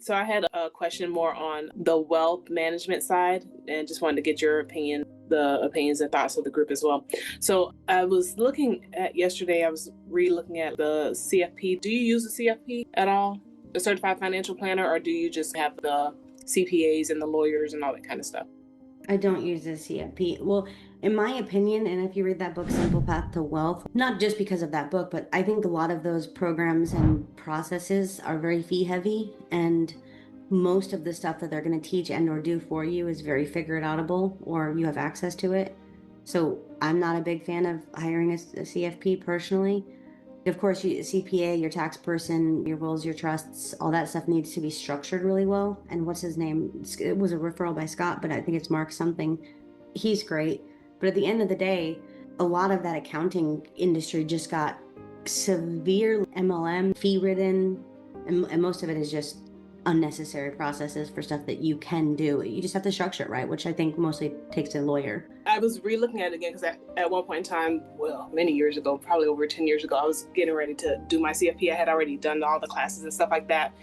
So I had a question more on the wealth management side and just wanted to get your opinion, the opinions and thoughts of the group as well. So I was looking at yesterday, I was re-looking at the CFP. Do you use the CFP at all, the Certified Financial Planner, or do you just have the CPAs and the lawyers and all that kind of stuff? I don't use the CFP. Well, in my opinion, and if you read that book, Simple Path to Wealth, not just because of that book, but I think a lot of those programs and processes are very fee heavy, and most of the stuff that they're going to teach and or do for you is very figure it outable, or you have access to it. So I'm not a big fan of hiring a CFP personally. Of course, CPA, your tax person, your wills, your trusts, all that stuff needs to be structured really well. And what's his name? It was a referral by Scott, but I think it's Mark something. He's great. But at the end of the day, a lot of that accounting industry just got severe MLM fee ridden. And most of it is just unnecessary processes for stuff that you can do. You just have to structure it right, which I think mostly takes a lawyer. I was re-looking at it again because at one point in time, well, many years ago, probably over 10 years ago, I was getting ready to do my CFP. I had already done all the classes and stuff like that.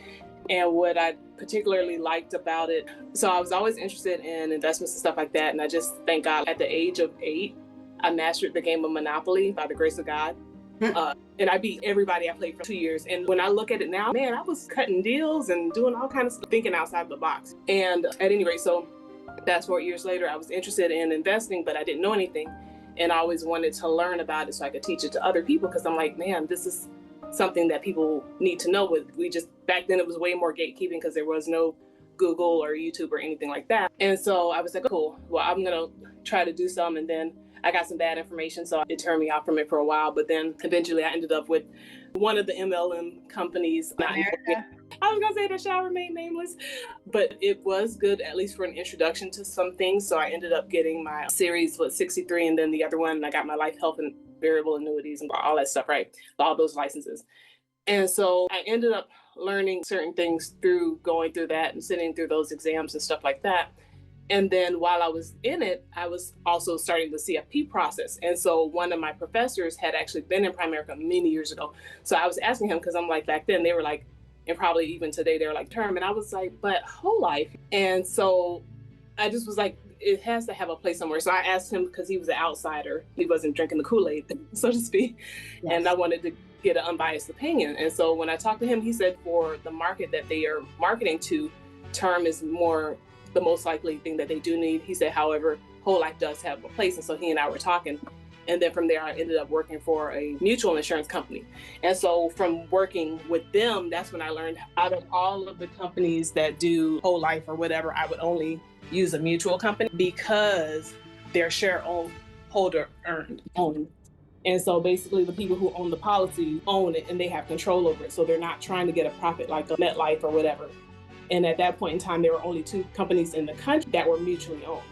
And what I particularly liked about it, so I was always interested in investments and stuff like that. And I just thank God at the age of 8, I mastered the game of Monopoly by the grace of God. And I beat everybody I played for 2 years. And when I look at it now, man, I was cutting deals and doing all kinds of stuff, thinking outside the box. And at any rate, so fast forward years later, I was interested in investing, but I didn't know anything. And I always wanted to learn about it so I could teach it to other people, because I'm like, man, this is something that people need to know. We just, back then it was way more gatekeeping because there was no Google or YouTube or anything like that. And so I was like, oh, cool, well, I'm going to try to do some. And then I got some bad information, so it turned me off from it for a while. But then eventually I ended up with one of the MLM companies. I was going to say that shall remain nameless, but it was good, at least for an introduction to some things. So I ended up getting my series with 63, and then the other one, I got my life, health, and variable annuities and all that stuff, right? All those licenses. And so I ended up learning certain things through going through that and sitting through those exams and stuff like that. And then while I was in it, I was also starting the CFP process. And so one of my professors had actually been in Primerica many years ago. So I was asking him, because I'm like, back then they were like, and probably even today, they're like term. And I was like, but whole life. And so I just was like, it has to have a place somewhere. So I asked him, because he was an outsider. He wasn't drinking the Kool-Aid, so to speak. Yes. And I wanted to get an unbiased opinion. And so when I talked to him, he said for the market that they are marketing to, term is more the most likely thing that they do need. He said, however, whole life does have a place. And so he and I were talking. And then from there, I ended up working for a mutual insurance company. And so from working with them, that's when I learned, out of all of the companies that do whole life or whatever, I would only use a mutual company because their shareholder owned. And so basically the people who own the policy own it and they have control over it. So they're not trying to get a profit like a MetLife or whatever. And at that point in time, there were only 2 companies in the country that were mutually owned.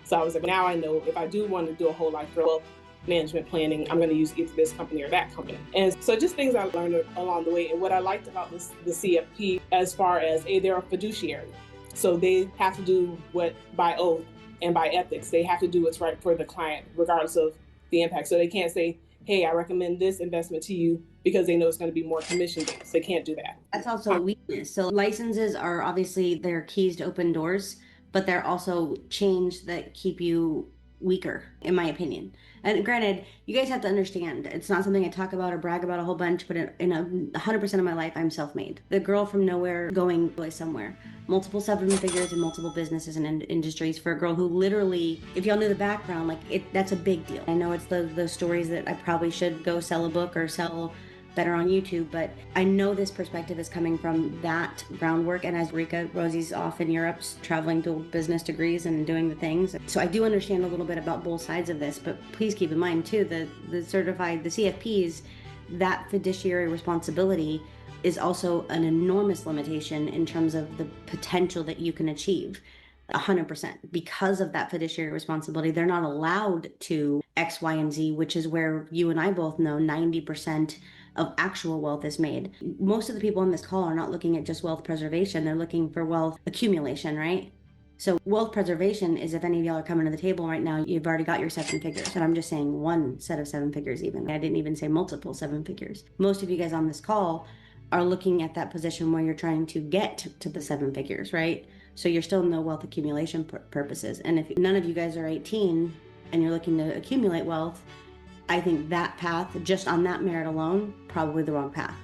So I was like, now I know if I do want to do a whole life wealth management planning, I'm going to use either this company or that company. And so just things I learned along the way. And what I liked about the CFP, as far as they're a fiduciary. So they have to do what by oath and by ethics, they have to do what's right for the client, regardless of the impact. So they can't say, hey, I recommend this investment to you because they know it's going to be more commission based. They can't do that. That's also a weakness. So licenses are obviously, they're keys to open doors, but they're also chains that keep you weaker, in my opinion. And granted, you guys have to understand, it's not something I talk about or brag about a whole bunch, but in 100% of my life, I'm self-made. The girl from nowhere going somewhere. Multiple 7 figures in multiple businesses and industries for a girl who literally, if y'all knew the background, that's a big deal. I know it's the stories that I probably should go sell a book or sell better on YouTube, but I know this perspective is coming from that groundwork. And as Rosie's off in Europe traveling to business degrees and doing the things. So I do understand a little bit about both sides of this, but please keep in mind too, the CFPs, that fiduciary responsibility is also an enormous limitation in terms of the potential that you can achieve. 100%. Because of that fiduciary responsibility, they're not allowed to X, Y, and Z, which is where you and I both know 90% of actual wealth is made. Most of the people on this call are not looking at just wealth preservation. They're looking for wealth accumulation, right? So wealth preservation is, if any of y'all are coming to the table right now, you've already got your 7 figures. And I'm just saying one set of 7 figures even. I didn't even say multiple 7 figures. Most of you guys on this call are looking at that position where you're trying to get to the 7 figures, right? So you're still in the wealth accumulation purposes. And if none of you guys are 18 and you're looking to accumulate wealth, I think that path, just on that merit alone, probably the wrong path.